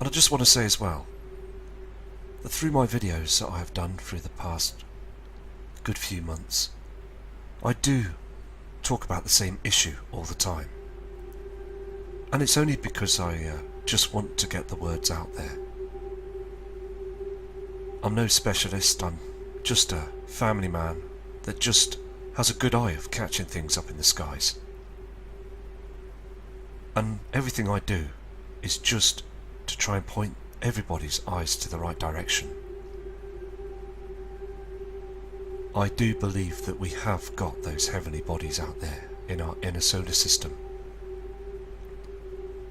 And I just want to say as well that through my videos that I have done through the past good few months, I do talk about the same issue all the time. And it's only because I just want to get the words out there. I'm no specialist, I'm just a family man that just has a good eye of catching things up in the skies. And everything I do is just to try and point everybody's eyes to the right direction. I do believe that we have got those heavenly bodies out there in our inner solar system.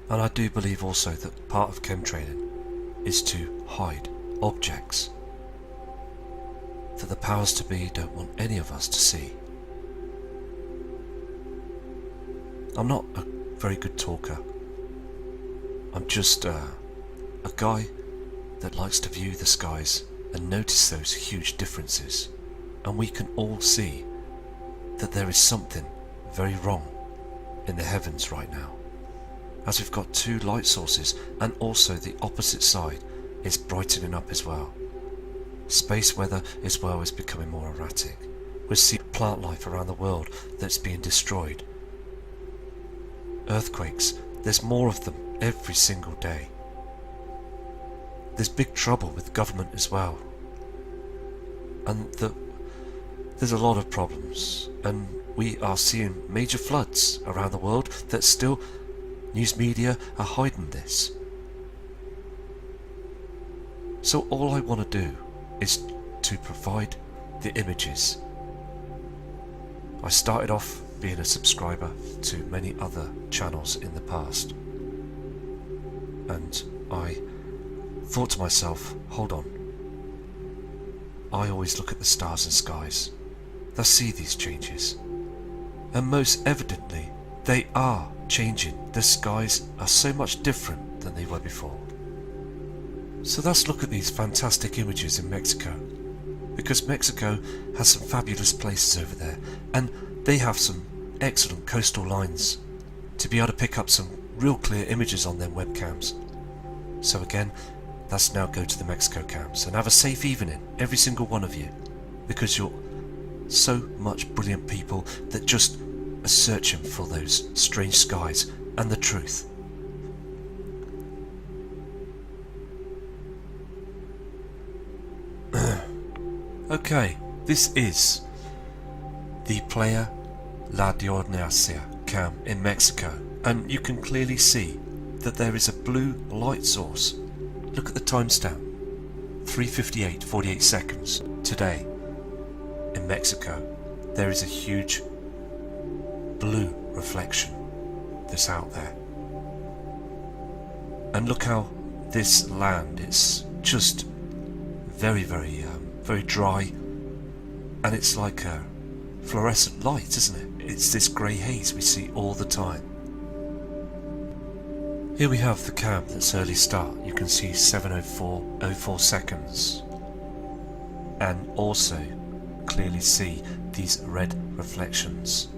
And I do believe also that part of chemtrailing is to hide objects that the powers to be don't want any of us to see. I'm not a very good talker. I'm just a guy that likes to view the skies and notice those huge differences, and we can all see that there is something very wrong in the heavens right now, as we've got two light sources and also the opposite side is brightening up as well. Space weather as well is becoming more erratic. We're seeing plant life around the world that's being destroyed. Earthquakes, there's more of them every single day. There's big trouble with government as well. And there's a lot of problems, and we are seeing major floods around the world that still news media are hiding this. So all I want to do is to provide the images. I started off being a subscriber to many other channels in the past, and I thought to myself, hold on, I always look at the stars and skies, I see these changes, and most evidently they are changing. The skies are so much different than they were before. So let's look at these fantastic images in Mexico, because Mexico has some fabulous places over there, and they have some excellent coastal lines to be able to pick up some real clear images on their webcams. So again, let's now go to the Mexico cams and have a safe evening, every single one of you, because you're so much brilliant people that just are searching for those strange skies and the truth. Okay, this is the Playa La Diornacia cam in Mexico, and you can clearly see that there is a blue light source. Look at the timestamp, 3:58:48 seconds. Today in Mexico there is a huge blue reflection that's out there, and look how this land is just very dry, and it's like a fluorescent light, isn't it? It's this grey haze we see all the time. Here we have the cam that's early start. You can see 7:04:04 seconds, and also clearly see these red reflections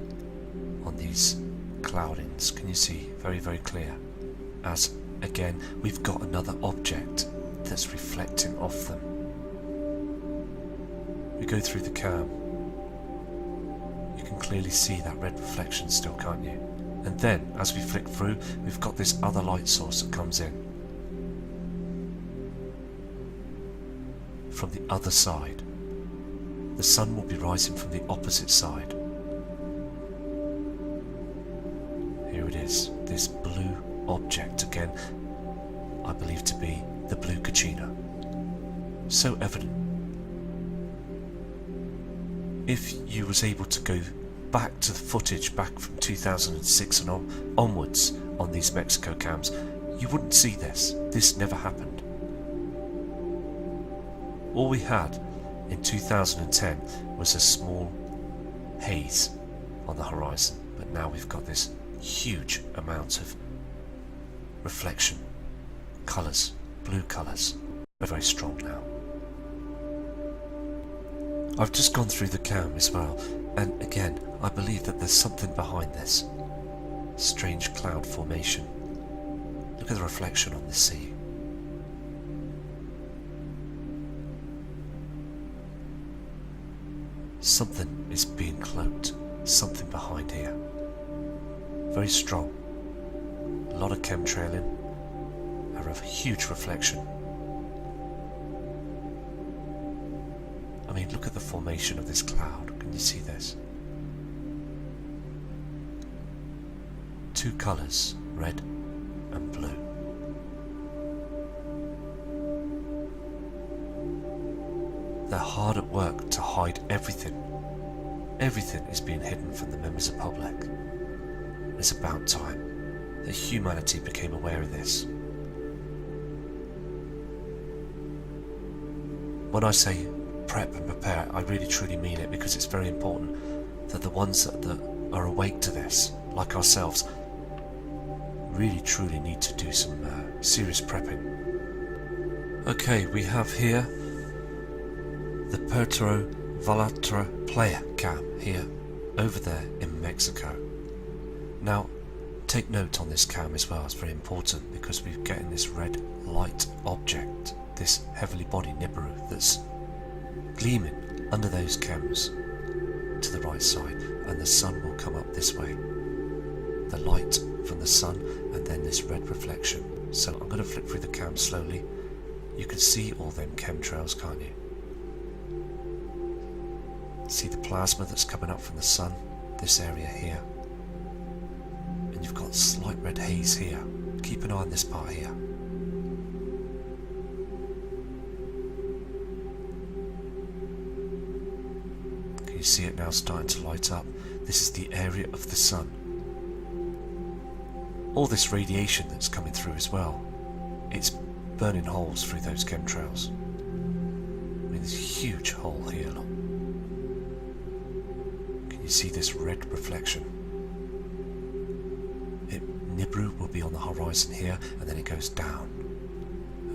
on these cloudings. Can you see? Very clear. As again, we've got another object that's reflecting off them. We go through the cam. You can clearly see that red reflection still, can't you? And then, as we flick through, we've got this other light source that comes in from the other side. The sun will be rising from the opposite side. Here it is, this blue object again, I believe to be the blue Kachina. So evident. If you was able to go back to the footage back from 2006 and onwards on these Mexico cams, you wouldn't see this. This never happened. All we had in 2010 was a small haze on the horizon, but now we've got this huge amount of reflection, colours, blue colours, very strong now. I've just gone through the cam as well, and again I believe that there's something behind this strange cloud formation. Look at the reflection on the sea. Something is being cloaked, something behind here. Very strong. A lot of chemtrailing, a huge reflection. I mean, look at the formation of this cloud. Can you see this? Two colours, red and blue. They're hard at work to hide everything. Everything is being hidden from the members of the public. It's about time that humanity became aware of this. When I say prep and prepare, I really truly mean it, because it's very important that the ones that are awake to this, like ourselves, really truly need to do some serious prepping. Okay, we have here the Puerto Vallarta player cam here, over there in Mexico. Now, take note on this cam as well, it's very important, because we're getting this red light object, this heavily body Nibiru that's gleaming under those chems to the right side, and the sun will come up this way. The light from the sun and then this red reflection. So I'm going to flick through the cam slowly. You can see all them chemtrails, can't you? See the plasma that's coming up from the sun, this area here. And you've got slight red haze here. Keep an eye on this part here. Can you see it now starting to light up? This is the area of the sun. All this radiation that's coming through as well, it's burning holes through those chemtrails. I mean, there's a huge hole here, look. Can you see this red reflection? Nibiru will be on the horizon here, and then it goes down.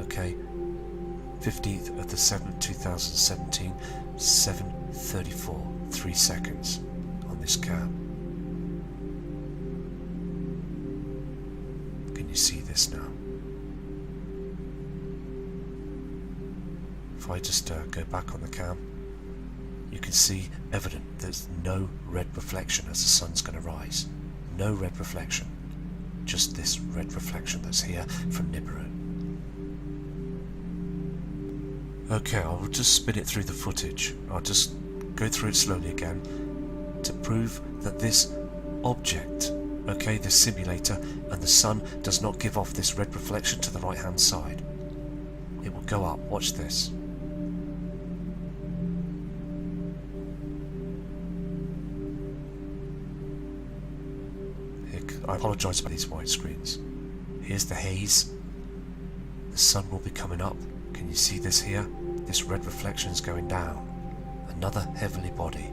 Okay, 15th of the 7th, 2017, 7:34, 3 seconds on this cam. Can you see this now? If I just go back on the cam, you can see evident there's no red reflection as the sun's going to rise. No red reflection. Just this red reflection that's here from Nibiru. Okay, I'll just spin it through the footage. I'll just go through it slowly again to prove that this object, okay, this simulator and the sun does not give off this red reflection to the right hand side. It will go up, watch this. I apologise about these white screens. Here's the haze. The sun will be coming up. Can you see this here? This red reflection is going down. Another heavenly body.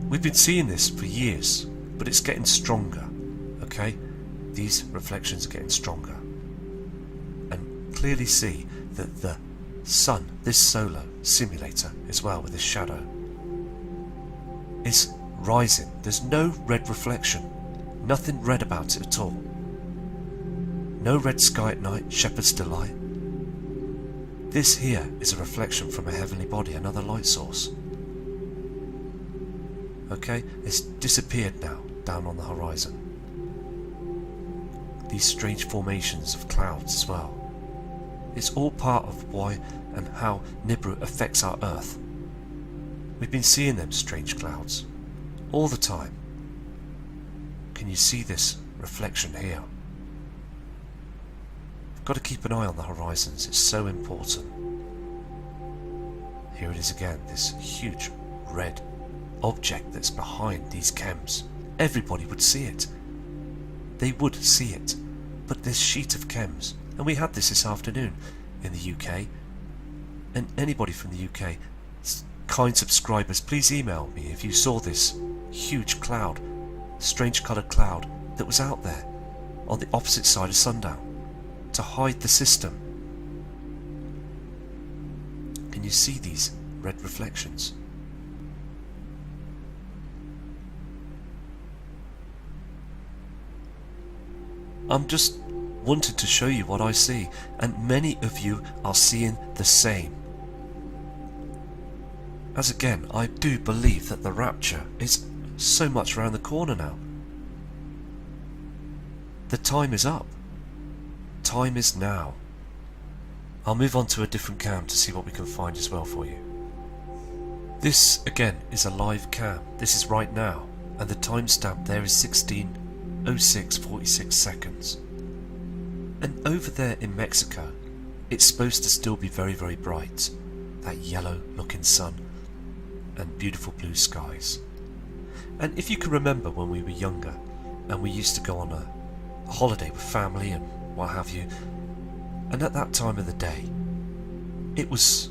We've been seeing this for years, but it's getting stronger. Okay? These reflections are getting stronger. And clearly see that the sun, this solar simulator as well with this shadow, is rising. There's no red reflection. Nothing red about it at all. No red sky at night, shepherd's delight. This here is a reflection from a heavenly body, another light source. Okay, it's disappeared now, down on the horizon. These strange formations of clouds as well. It's all part of why and how Nibiru affects our Earth. We've been seeing them strange clouds all the time. Can you see this reflection here? I've got to keep an eye on the horizons, it's so important. Here it is again, this huge red object that's behind these chems. Everybody would see it. They would see it. But this sheet of chems, and we had this afternoon in the UK, and anybody from the UK, kind subscribers, please email me if you saw this huge cloud, strange coloured cloud that was out there on the opposite side of sundown to hide the system. Can you see these red reflections? I'm just wanted to show you what I see, and many of you are seeing the same. as again, I do believe that the rapture is so much around the corner now. The time is up. Time is now. I'll move on to a different cam to see what we can find as well for you. This again is a live cam. This is right now, and the timestamp there is 16:06:46 seconds. And over there in Mexico, it's supposed to still be very, very bright. That yellow looking sun and beautiful blue skies. And if you can remember when we were younger and we used to go on a holiday with family and what have you, and at that time of the day it was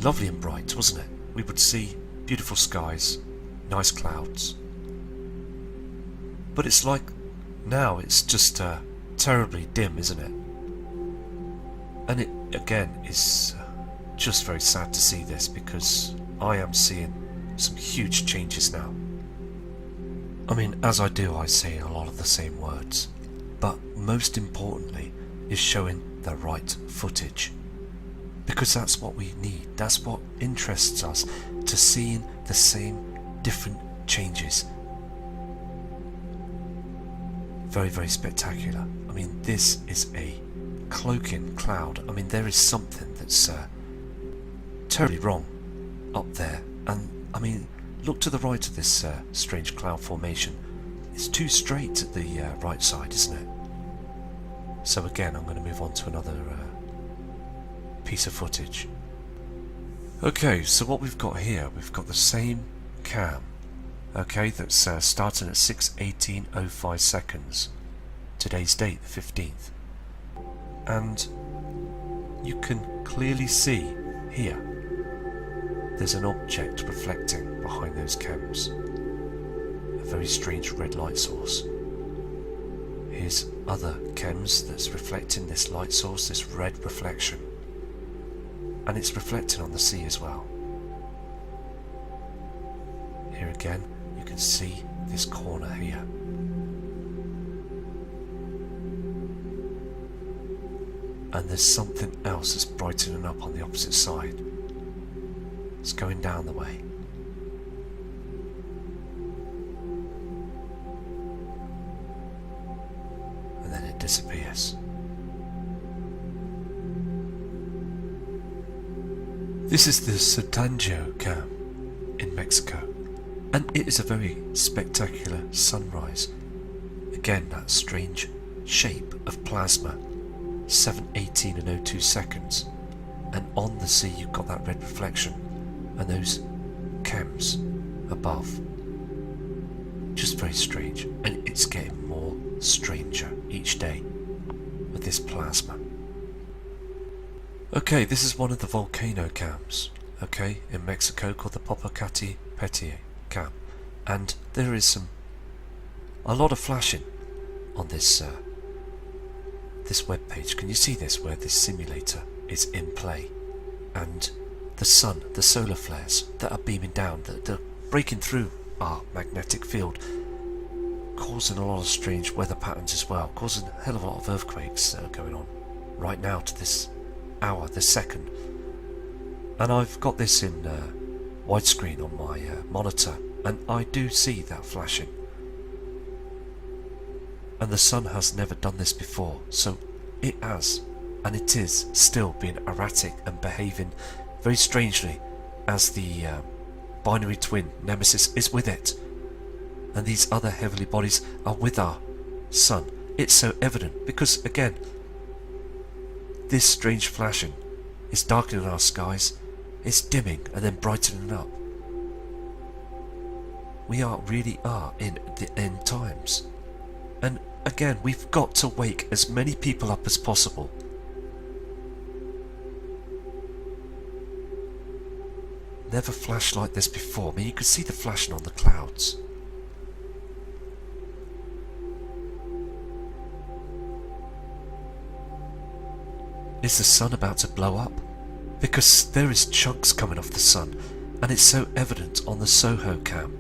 lovely and bright, wasn't it? We would see beautiful skies, nice clouds. But it's like now it's just terribly dim, isn't it? And it again is just very sad to see this, because I am seeing some huge changes now. I mean, as I do, I say a lot of the same words, but most importantly is showing the right footage, because that's what we need. That's what interests us, to seeing the same different changes. Very, very spectacular. I mean, this is a cloaking cloud. I mean, there is something that's terribly wrong up there. And I mean, look to the right of this strange cloud formation. It's too straight at the right side, isn't it? So again, I'm going to move on to another piece of footage. Okay, so what we've got here, we've got the same cam, okay, that's starting at 6:18:05 seconds. Today's date, the 15th. And you can clearly see here, there's an object reflecting behind those cams. A very strange red light source. Here's other chems that's reflecting this light source, this red reflection. And it's reflecting on the sea as well. Here again, you can see this corner here. And there's something else that's brightening up on the opposite side. It's going down the way. And then it disappears. This is the Satanjo cam in Mexico, and it is a very spectacular sunrise. Again, that strange shape of plasma, 7:18:02 seconds, and on the sea you've got that red reflection and those chems above. Just very strange, and it's getting more stranger each day with this plasma. Okay, this is one of the volcano cams, okay, in Mexico, called the Popocatépetl cam, and there is a lot of flashing on this this web page. Can you see this, where this simulator is in play, and the sun, the solar flares that are beaming down, that are breaking through our magnetic field, causing a lot of strange weather patterns as well, causing a hell of a lot of earthquakes that are going on right now to this hour, this second. And I've got this in widescreen on my monitor, and I do see that flashing. And the sun has never done this before, so it has, and it is still being erratic and behaving very strangely, as the binary twin Nemesis is with it, and these other heavenly bodies are with our sun. It's so evident because, again, this strange flashing is darkening our skies, it's dimming and then brightening up. We really are in the end times. And again, we've got to wake as many people up as possible. Never flashed like this before. I mean, you could see the flashing on the clouds. Is the sun about to blow up? Because there is chunks coming off the sun, and it's so evident on the Soho cam.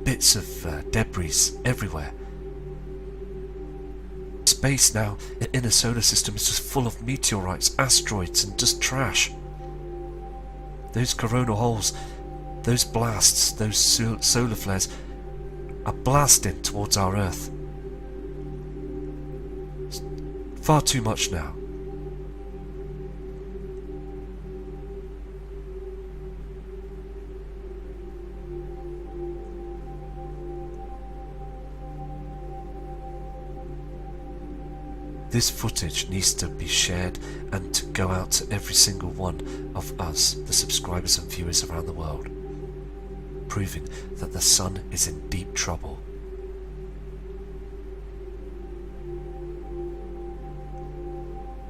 Bits of debris everywhere. Space now in a solar system is just full of meteorites, asteroids, and just trash. those coronal holes, those blasts, those solar flares are blasting towards our Earth. It's far too much now. This footage needs to be shared and to go out to every single one of us, the subscribers and viewers around the world, proving that the sun is in deep trouble.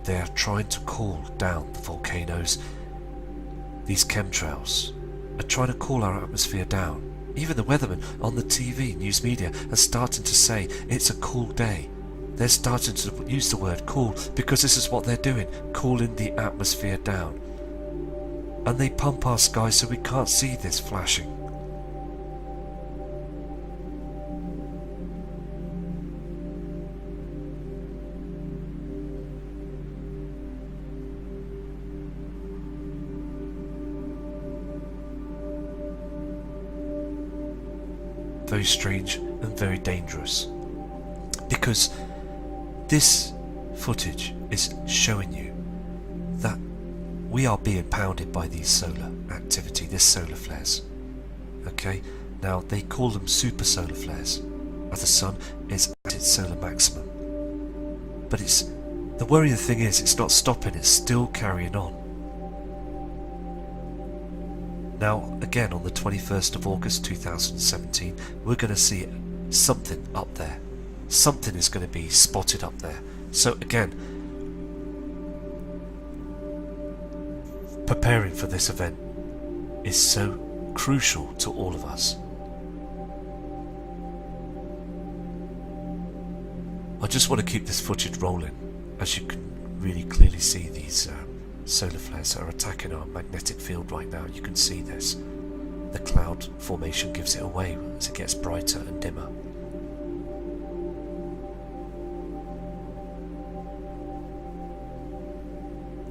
They are trying to cool down the volcanoes. These chemtrails are trying to cool our atmosphere down. Even the weathermen on the TV, news media, are starting to say it's a cool day. They're starting to use the word cool because this is what they're doing, cooling the atmosphere down. And they pump our sky so we can't see this flashing. Very strange and very dangerous. Because this footage is showing you that we are being pounded by these solar activity, this solar flares. Okay, now they call them super solar flares, as the sun is at its solar maximum. But the worrying thing is, it's not stopping, it's still carrying on. Now, again, on the 21st of August 2017, we're going to see something up there. Something is going to be spotted up there. So again, preparing for this event is so crucial to all of us. I just want to keep this footage rolling. As you can really clearly see, these solar flares are attacking our magnetic field right now. You can see this. The cloud formation gives it away as it gets brighter and dimmer.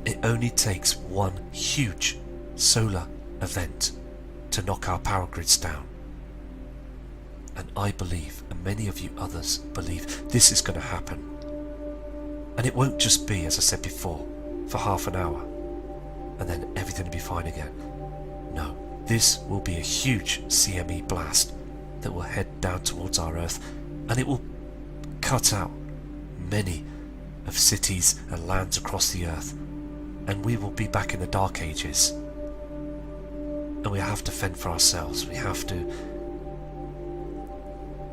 It only takes one huge solar event to knock our power grids down. And I believe, and many of you others believe, this is going to happen. And it won't just be, as I said before, for half an hour and then everything will be fine again. No, this will be a huge CME blast that will head down towards our Earth, and it will cut out many of cities and lands across the Earth. And we will be back in the Dark Ages. And we have to fend for ourselves. We have to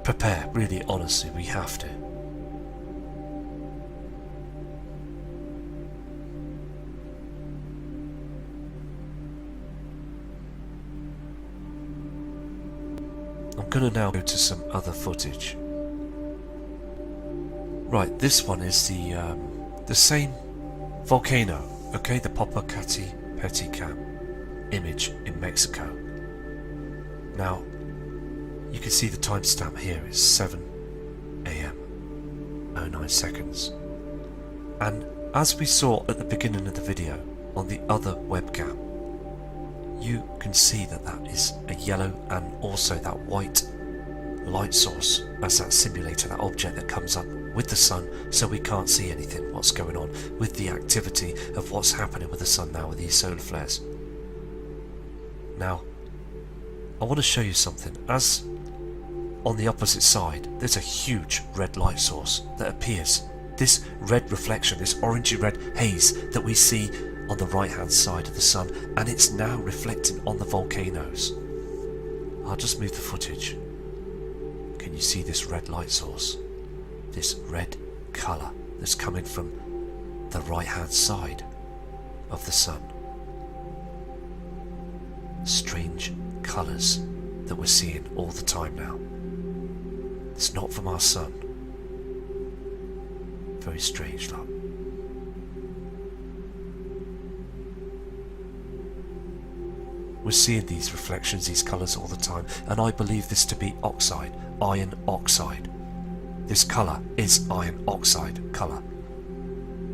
prepare, really, honestly, we have to. I'm going to now go to some other footage. Right, this one is the same volcano. Okay, the Popocatépetl image in Mexico. Now, you can see the timestamp here is 7 AM 09 seconds. And as we saw at the beginning of the video on the other webcam, you can see that that is a yellow and also that white light source as that simulator, that object that comes up with the sun, so we can't see anything what's going on with the activity of what's happening with the sun now with these solar flares. Now, I want to show you something. As on the opposite side, there's a huge red light source that appears. This red reflection, this orangey red haze that we see on the right hand side of the sun, and it's now reflecting on the volcanoes. I'll just move the footage. Can you see this red light source? This red colour that's coming from the right hand side of the sun. Strange colours that we're seeing all the time now. It's not from our sun. Very strange, look. We're seeing these reflections, these colours all the time, and I believe this to be oxide, iron oxide. This colour is iron oxide colour.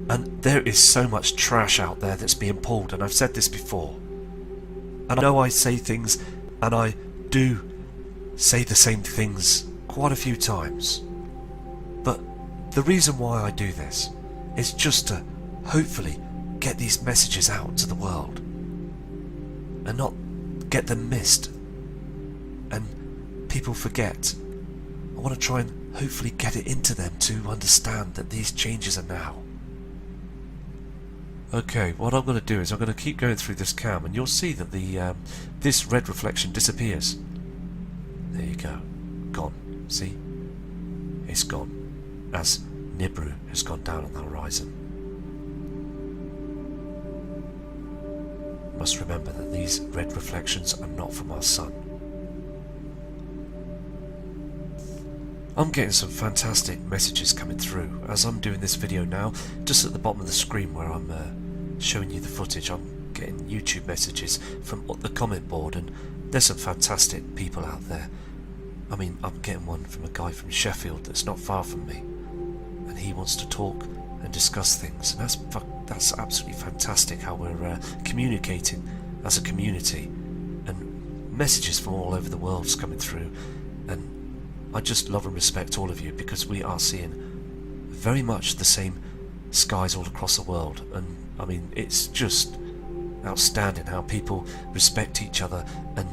And there is so much trash out there that's being pulled, and I've said this before. And I know I say things, and I do say the same things quite a few times. But the reason why I do this is just to hopefully get these messages out to the world and not get them missed and people forget. I want to try and hopefully get it into them to understand that these changes are now. Okay, what I'm going to do is I'm going to keep going through this cam, and you'll see that the this red reflection disappears. There you go. Gone. See? It's gone. As Nibiru has gone down on the horizon. Must remember that these red reflections are not from our sun. I'm getting some fantastic messages coming through as I'm doing this video now. Just at the bottom of the screen where I'm showing you the footage, I'm getting YouTube messages from the comment board, and there's some fantastic people out there. I mean, I'm getting one from a guy from Sheffield that's not far from me, and he wants to talk and discuss things, and that's absolutely fantastic how we're communicating as a community, and messages from all over the world's coming through. And I just love and respect all of you, because we are seeing very much the same skies all across the world. And I mean, it's just outstanding how people respect each other and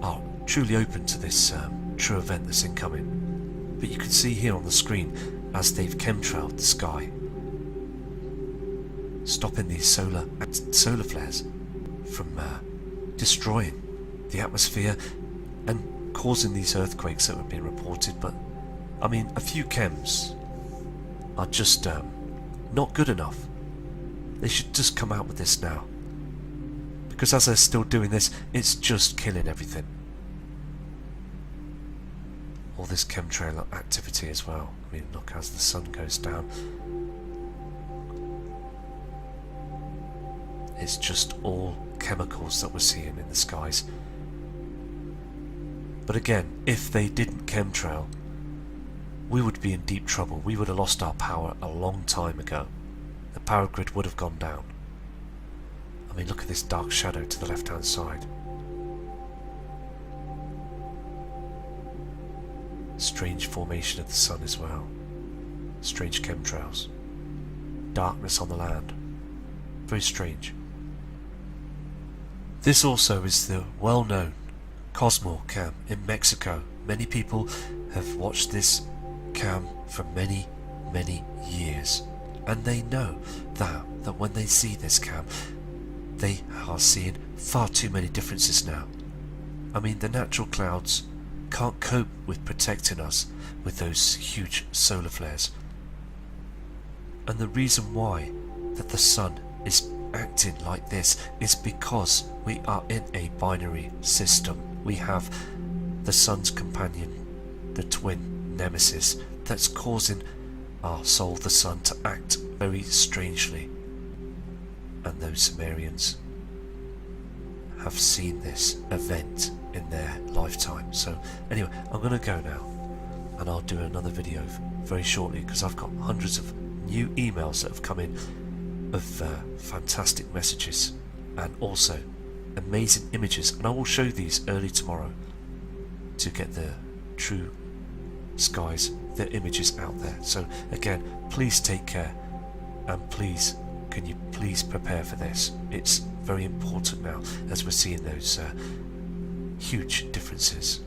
are truly open to this true event that's incoming. But you can see here on the screen as they've chemtrailed the sky, stopping these solar flares from destroying the atmosphere and causing these earthquakes that have been reported. But I mean, a few chems are just not good enough. They should just come out with this now, because as they're still doing this, it's just killing everything. All this chemtrail activity as well. I mean, look, as the sun goes down, it's just all chemicals that we're seeing in the skies. But again, if they didn't chemtrail, we would be in deep trouble. We would have lost our power a long time ago. The power grid would have gone down. I mean, look at this dark shadow to the left hand side. Strange formation of the sun as well. Strange chemtrails. Darkness on the land. Very strange. This also is the well-known Cosmo cam in Mexico. Many people have watched this cam for many, many years, and they know that when they see this cam, they are seeing far too many differences now. I mean, the natural clouds can't cope with protecting us with those huge solar flares. And the reason why that the sun is acting like this is because we are in a binary system. We have the sun's companion, the twin nemesis, that's causing our soul, the sun, to act very strangely. And those Sumerians have seen this event in their lifetime. So anyway, I'm going to go now, and I'll do another video very shortly, because I've got hundreds of new emails that have come in of fantastic messages and also amazing images, and I will show these early tomorrow to get the true skies, the images out there. So again, please take care, and please, can you please prepare for this? It's very important now as we're seeing those huge differences.